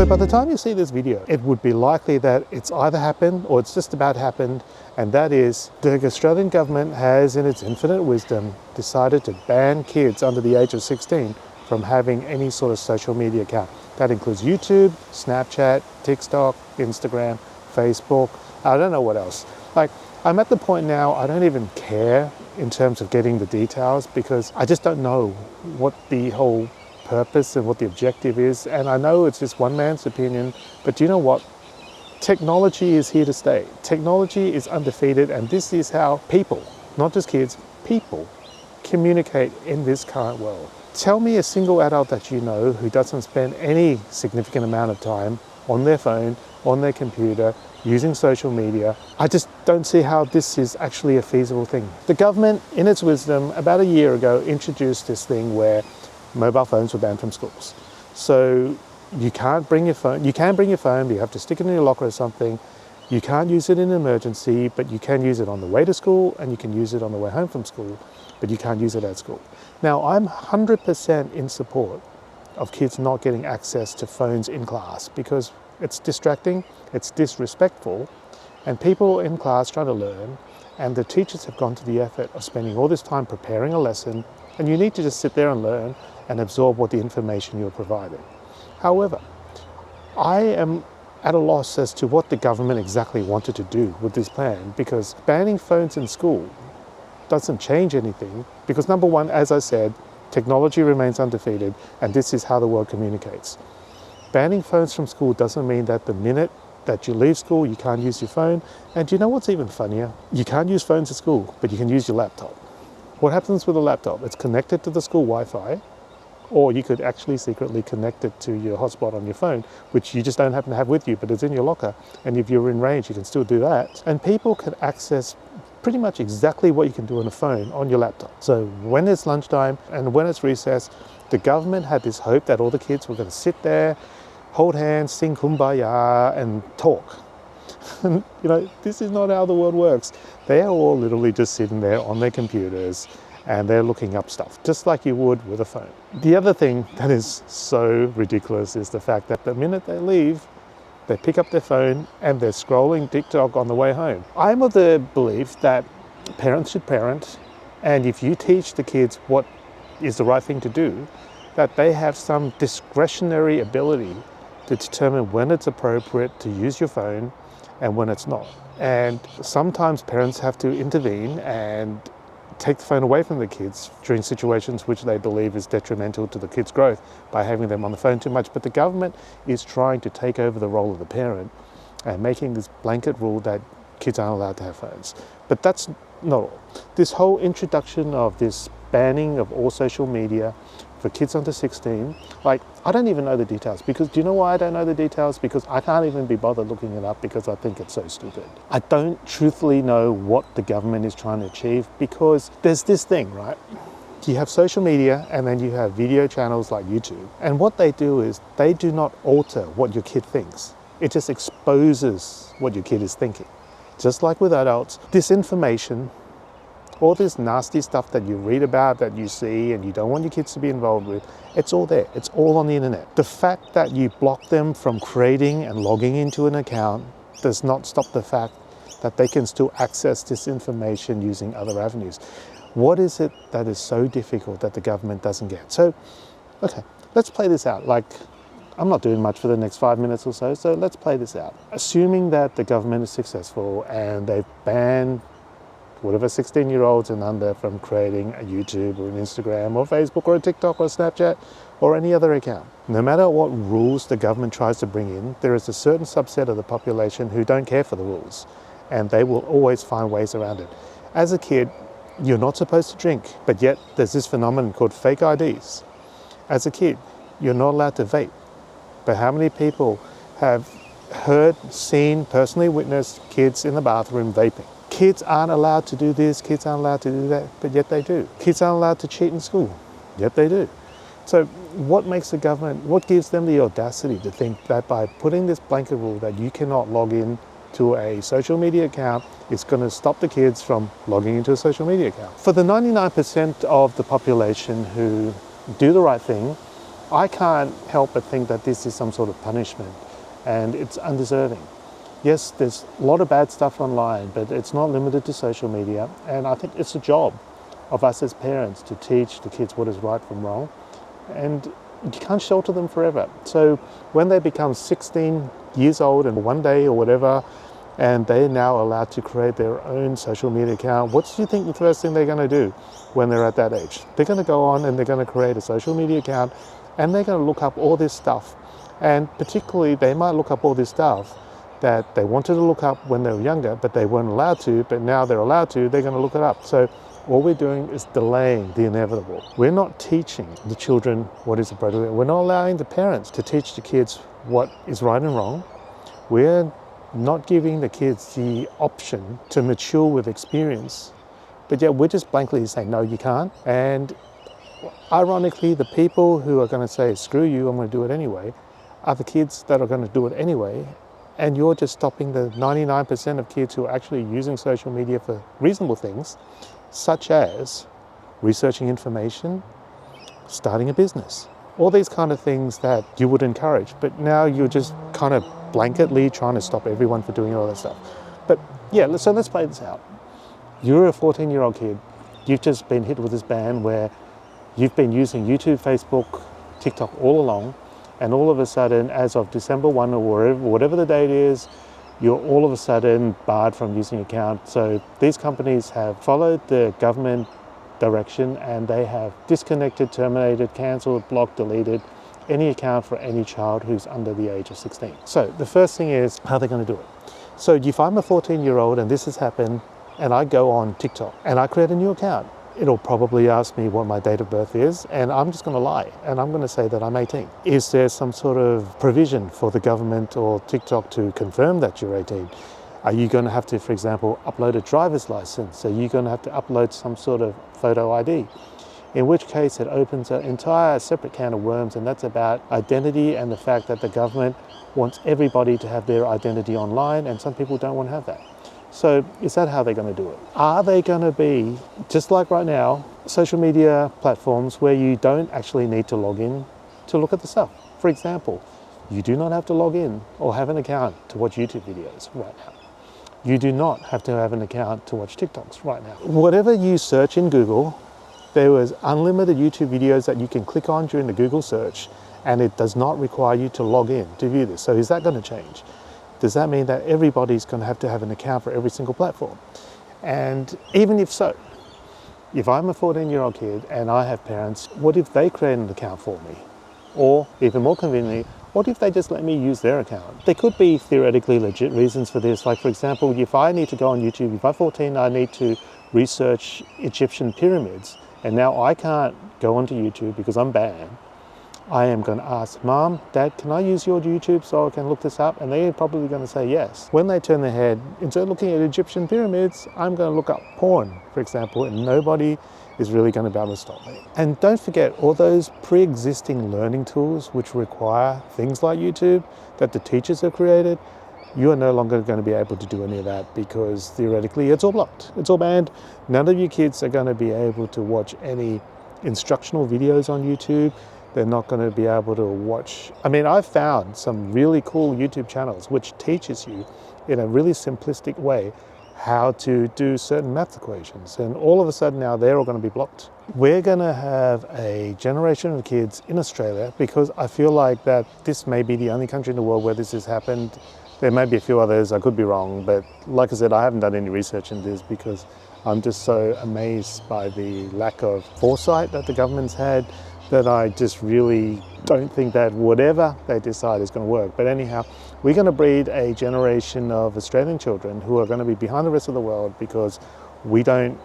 So by the time you see this video, it would be likely that it's either happened or it's just about happened, and that is the Australian government has, in its infinite wisdom, decided to ban kids under the age of 16 from having any sort of social media account. That includes YouTube, Snapchat, TikTok, Instagram, Facebook, I don't know what else. Like, I'm at the point now, I don't even care in terms of getting the details because I just don't know what the whole purpose and what the objective is. And I know it's just one man's opinion, but do you know what? Technology is here to stay. Technology is undefeated, and this is how people, not just kids, people communicate in this current world. Tell me a single adult that you know who doesn't spend any significant amount of time on their phone, on their computer, using social media. I just don't see how this is actually a feasible thing. The government, in its wisdom, about a year ago, introduced this thing where mobile phones were banned from schools. So you can't bring your phone, you can bring your phone, but you have to stick it in your locker or something. You can't use it in an emergency, but you can use it on the way to school and you can use it on the way home from school, but you can't use it at school. Now, I'm 100% in support of kids not getting access to phones in class because it's distracting, it's disrespectful, and people in class trying to learn, and the teachers have gone to the effort of spending all this time preparing a lesson, and you need to just sit there and learn and absorb what the information you're providing. However, I am at a loss as to what the government exactly wanted to do with this plan, because banning phones in school doesn't change anything, because number one, as I said, technology remains undefeated, and this is how the world communicates. Banning phones from school doesn't mean that the minute that you leave school, you can't use your phone. And do you know what's even funnier? You can't use phones at school, but you can use your laptop. What happens with a laptop? It's connected to the school Wi-Fi, or you could actually secretly connect it to your hotspot on your phone, which you just don't happen to have with you, but it's in your locker. And if you're in range, you can still do that. And people can access pretty much exactly what you can do on a phone on your laptop. So when it's lunchtime and when it's recess, the government had this hope that all the kids were going to sit there, hold hands, sing Kumbaya, and talk. And, you know, this is not how the world works. They are all literally just sitting there on their computers and they're looking up stuff, just like you would with a phone. The other thing that is so ridiculous is the fact that the minute they leave, they pick up their phone and they're scrolling TikTok on the way home. I'm of the belief that parents should parent, and if you teach the kids what is the right thing to do, that they have some discretionary ability to determine when it's appropriate to use your phone and when it's not. And sometimes parents have to intervene and take the phone away from the kids during situations which they believe is detrimental to the kids' growth by having them on the phone too much. But the government is trying to take over the role of the parent and making this blanket rule that kids aren't allowed to have phones. But that's not all. This whole introduction of this banning of all social media for kids under 16, like, I don't even know the details, because do you know why I don't know the details? Because I can't even be bothered looking it up because I think it's so stupid. I don't truthfully know what the government is trying to achieve, because there's this thing, right? You have social media and then you have video channels like YouTube. And what they do is they do not alter what your kid thinks. It just exposes what your kid is thinking. Just like with adults, this information, all this nasty stuff that you read about, that you see, and you don't want your kids to be involved with, it's all there. It's all on the internet. The fact that you block them from creating and logging into an account does not stop the fact that they can still access this information using other avenues. What is it that is so difficult that the government doesn't get? So, okay, let's play this out. Like, I'm not doing much for the next 5 minutes or so, so let's play this out. Assuming that the government is successful and they've banned whatever 16-year-olds and under from creating a YouTube or an Instagram or Facebook or a TikTok or Snapchat or any other account. No matter what rules the government tries to bring in, there is a certain subset of the population who don't care for the rules, and they will always find ways around it. As a kid, you're not supposed to drink, but yet there's this phenomenon called fake IDs. As a kid, you're not allowed to vape, but how many people have heard, seen, personally witnessed kids in the bathroom vaping? Kids aren't allowed to do this, kids aren't allowed to do that, but yet they do. Kids aren't allowed to cheat in school, yet they do. So what makes the government, what gives them the audacity to think that by putting this blanket rule that you cannot log in to a social media account, it's going to stop the kids from logging into a social media account? For the 99% of the population who do the right thing I can't help but think that this is some sort of punishment and it's undeserving. Yes, there's a lot of bad stuff online, but it's not limited to social media. And I think it's a job of us as parents to teach the kids what is right from wrong. And you can't shelter them forever. So when they become 16 years old and one day or whatever, and they're now allowed to create their own social media account, what do you think the first thing they're going to do when they're at that age? They're going to go on and they're going to create a social media account and they're going to look up all this stuff. And particularly, they might look up all this stuff that they wanted to look up when they were younger, but they weren't allowed to, but now they're allowed to, they're going to look it up. So all we're doing is delaying the inevitable. We're not teaching the children what is appropriate. We're not allowing the parents to teach the kids what is right and wrong. We're not giving the kids the option to mature with experience, but yet we're just blankly saying, no, you can't. And ironically, the people who are going to say, screw you, I'm going to do it anyway, are the kids that are going to do it anyway. And you're just stopping the 99% of kids who are actually using social media for reasonable things, such as researching information, starting a business, all these kind of things that you would encourage. But now you're just kind of blanketly trying to stop everyone from doing all that stuff. But yeah, so let's play this out. You're a 14-year-old kid. You've just been hit with this ban where you've been using YouTube, Facebook, TikTok all along. And all of a sudden, as of December 1 or whatever the date is, you're all of a sudden barred from using an account. So these companies have followed the government direction and they have disconnected, terminated, cancelled, blocked, deleted any account for any child who's under the age of 16. So the first thing is, how are they going to do it? So if I'm a 14-year-old and this has happened and I go on TikTok and I create a new account, it'll probably ask me what my date of birth is, and I'm just going to lie, and I'm going to say that I'm 18. Is there some sort of provision for the government or TikTok to confirm that you're 18? Are you going to have to, for example, upload a driver's license? Are you going to have to upload some sort of photo ID? In which case it opens an entire separate can of worms, and that's about identity and the fact that the government wants everybody to have their identity online, and some people don't want to have that. So is that how they're going to do it? Are they going to be, just like right now, social media platforms where you don't actually need to log in to look at the stuff? For example, you do not have to log in or have an account to watch YouTube videos right now. You do not have to have an account to watch TikToks right now. Whatever you search in Google, there was unlimited YouTube videos that you can click on during the Google search, and it does not require you to log in to view this. So is that going to change? Does that mean that everybody's going to have an account for every single platform? And even if so, if I'm a 14-year-old kid and I have parents, what if they create an account for me? Or even more conveniently, what if they just let me use their account? There could be theoretically legit reasons for this. Like, for example, if I need to go on YouTube, if I'm 14, I need to research Egyptian pyramids, and now I can't go onto YouTube because I'm banned. I am going to ask, Mom, Dad, can I use your YouTube so I can look this up? And they're probably going to say yes. When they turn their head, instead of looking at Egyptian pyramids, I'm going to look up porn, for example, and nobody is really going to be able to stop me. And don't forget, all those pre-existing learning tools which require things like YouTube that the teachers have created, you are no longer going to be able to do any of that because theoretically it's all blocked. It's all banned. None of your kids are going to be able to watch any instructional videos on YouTube. They're not going to be able to watch. I mean, I've found some really cool YouTube channels which teaches you in a really simplistic way how to do certain math equations. And all of a sudden now they're all going to be blocked. We're going to have a generation of kids in Australia, because I feel like that this may be the only country in the world where this has happened. There may be a few others, I could be wrong, but like I said, I haven't done any research in this because I'm just so amazed by the lack of foresight that the government's had, that I just really don't think that whatever they decide is going to work. But anyhow, we're going to breed a generation of Australian children who are going to be behind the rest of the world because we don't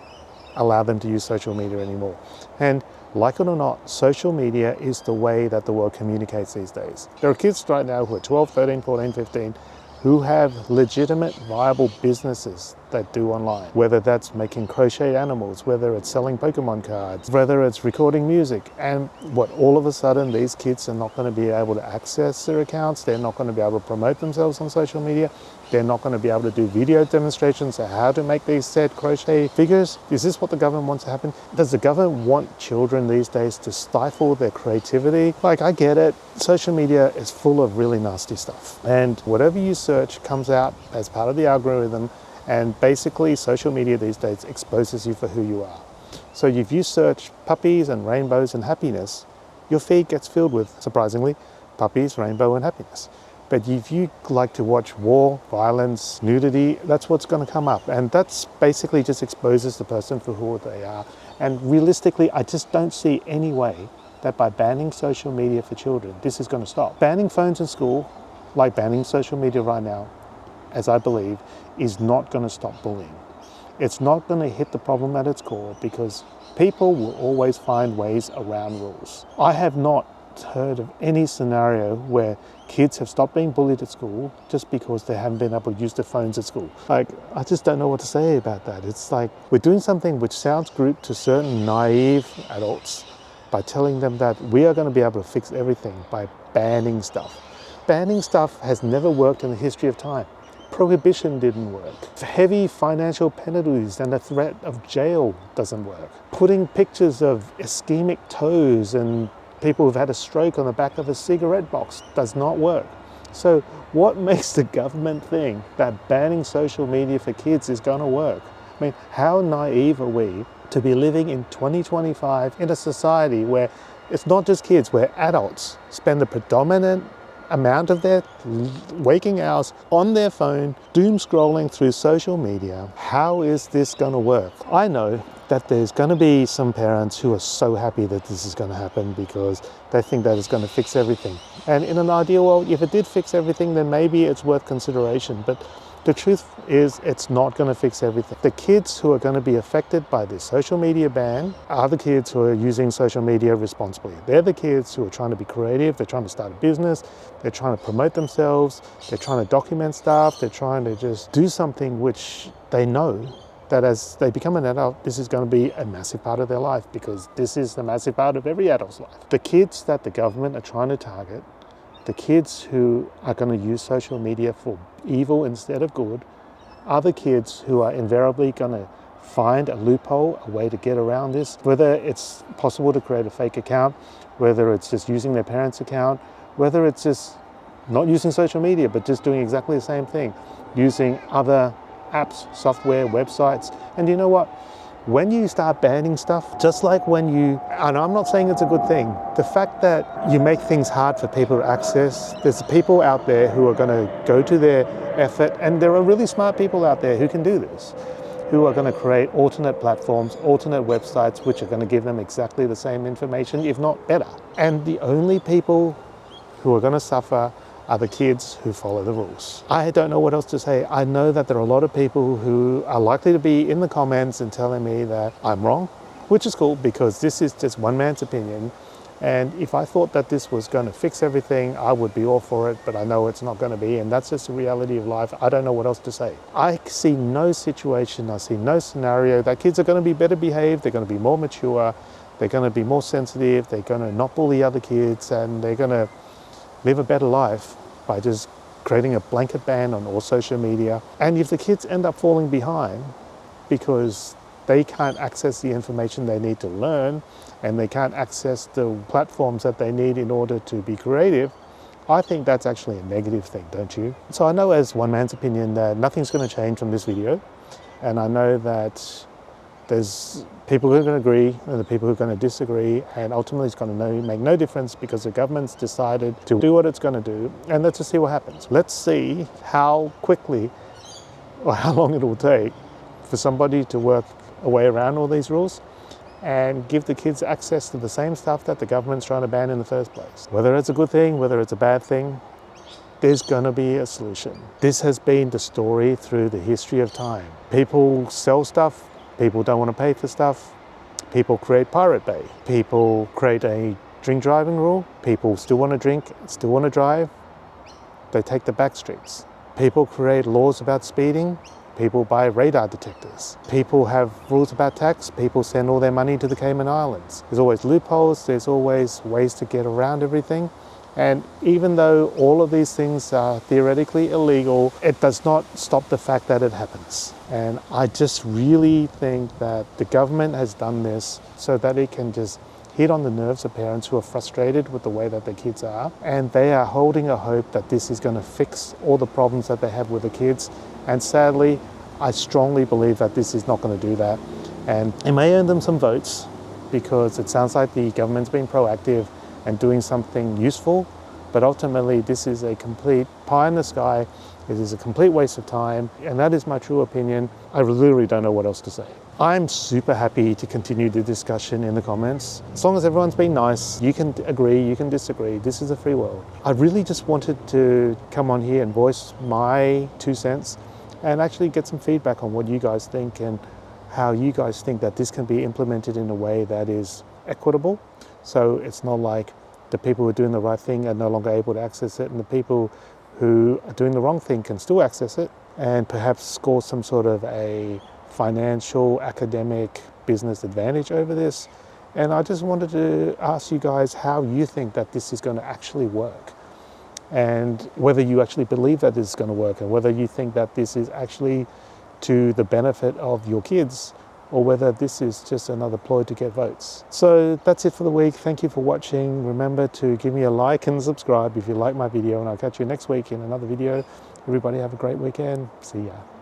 allow them to use social media anymore. And like it or not, social media is the way that the world communicates these days. There are kids right now who are 12, 13, 14, 15 who have legitimate, viable businesses that do online. Whether that's making crochet animals, whether it's selling Pokemon cards, whether it's recording music. And what, all of a sudden these kids are not going to be able to access their accounts, they're not going to be able to promote themselves on social media, they're not going to be able to do video demonstrations of how to make these said crochet figures. Is this what the government wants to happen? Does the government want children these days to stifle their creativity? Like, I get it, social media is full of really nasty stuff, and whatever you search comes out as part of the algorithm, and basically social media these days exposes you for who you are. So if you search puppies and rainbows and happiness, your feed gets filled with, surprisingly, puppies, rainbow and happiness. But if you like to watch war, violence, nudity, that's what's going to come up. And that's basically just exposes the person for who they are. And realistically, I just don't see any way that by banning social media for children, this is going to stop. Banning phones in school, like banning social media right now, as I believe, is not going to stop bullying. It's not going to hit the problem at its core, because people will always find ways around rules. I have not heard of any scenario where kids have stopped being bullied at school just because they haven't been able to use their phones at school. Like, I just don't know what to say about that. It's like we're doing something which sounds good to certain naive adults by telling them that we are going to be able to fix everything by banning stuff. Banning stuff has never worked in the history of time. Prohibition didn't work. Heavy financial penalties and the threat of jail doesn't work. Putting pictures of ischemic toes and people who've had a stroke on the back of a cigarette box does not work. So what makes the government think that banning social media for kids is going to work? I mean, how naive are we to be living in 2025 in a society where it's not just kids, where adults spend the predominant amount of their waking hours on their phone, doom scrolling through social media? How is this going to work? I know that there's going to be some parents who are so happy that this is going to happen because they think that it's going to fix everything. And in an ideal world, if it did fix everything, then maybe it's worth consideration. But the truth is, it's not going to fix everything. The kids who are going to be affected by this social media ban are the kids who are using social media responsibly. They're the kids who are trying to be creative, they're trying to start a business, they're trying to promote themselves, they're trying to document stuff, they're trying to just do something which they know that as they become an adult, this is going to be a massive part of their life, because this is a massive part of every adult's life. The kids that the government are trying to target, the kids who are going to use social media for evil instead of good, are the kids who are invariably going to find a loophole, a way to get around this, whether it's possible to create a fake account, whether it's just using their parents' account, whether it's just not using social media but just doing exactly the same thing, using other apps, software, websites. And you know what? When you start banning stuff, just like when you, and I'm not saying it's a good thing, the fact that you make things hard for people to access, there's people out there who are going to go to their effort, and there are really smart people out there who can do this, who are going to create alternate platforms, alternate websites, which are going to give them exactly the same information, if not better. And the only people who are going to suffer are the kids who follow the rules. I don't know what else to say. I know that there are a lot of people who are likely to be in the comments and telling me that I'm wrong, which is cool, because this is just one man's opinion. And if I thought that this was going to fix everything, I would be all for it, but I know it's not going to be, and that's just the reality of life. I don't know what else to say. I see no situation, I see no scenario that kids are going to be better behaved, they're going to be more mature, they're going to be more sensitive, they're going to not bully other kids, and they're going to live a better life by just creating a blanket ban on all social media. And if the kids end up falling behind because they can't access the information they need to learn, and they can't access the platforms that they need in order to be creative, I think that's actually a negative thing, don't you? So I know, as one man's opinion, that nothing's going to change from this video, and I know that there's people who are going to agree and the people who are going to disagree, and ultimately it's going to make no difference because the government's decided to do what it's going to do, and let's just see what happens. Let's see how quickly or how long it will take for somebody to work a way around all these rules and give the kids access to the same stuff that the government's trying to ban in the first place. Whether it's a good thing, whether it's a bad thing, there's going to be a solution. This has been the story through the history of time. People sell stuff, people don't want to pay for stuff, people create Pirate Bay, people create a drink driving rule, people still want to drink, still want to drive, they take the back streets. People create laws about speeding, People buy radar detectors. People have rules about tax. People send all their money to the Cayman Islands. There's always loopholes. There's always ways to get around everything. And even though all of these things are theoretically illegal, it does not stop the fact that it happens. And I just really think that the government has done this so that it can just hit on the nerves of parents who are frustrated with the way that their kids are. And they are holding a hope that this is going to fix all the problems that they have with the kids. And sadly, I strongly believe that this is not going to do that. And it may earn them some votes because it sounds like the government's been proactive and doing something useful, but ultimately this is a complete pie in the sky. It is a complete waste of time, and that is my true opinion. I literally don't know what else to say. I'm super happy to continue the discussion in the comments. As long as everyone's been nice, you can agree, you can disagree. This is a free world. I really just wanted to come on here and voice my 2 cents and actually get some feedback on what you guys think and how you guys think that this can be implemented in a way that is equitable. So it's not like the people who are doing the right thing are no longer able to access it, and the people who are doing the wrong thing can still access it and perhaps score some sort of a financial, academic, business advantage over this. And I just wanted to ask you guys how you think that this is going to actually work, and whether you actually believe that this is going to work, and whether you think that this is actually to the benefit of your kids, or whether this is just another ploy to get votes. So that's it for the week. Thank you for watching. Remember to give me a like and subscribe if you like my video, and I'll catch you next week in another video. Everybody have a great weekend. See ya.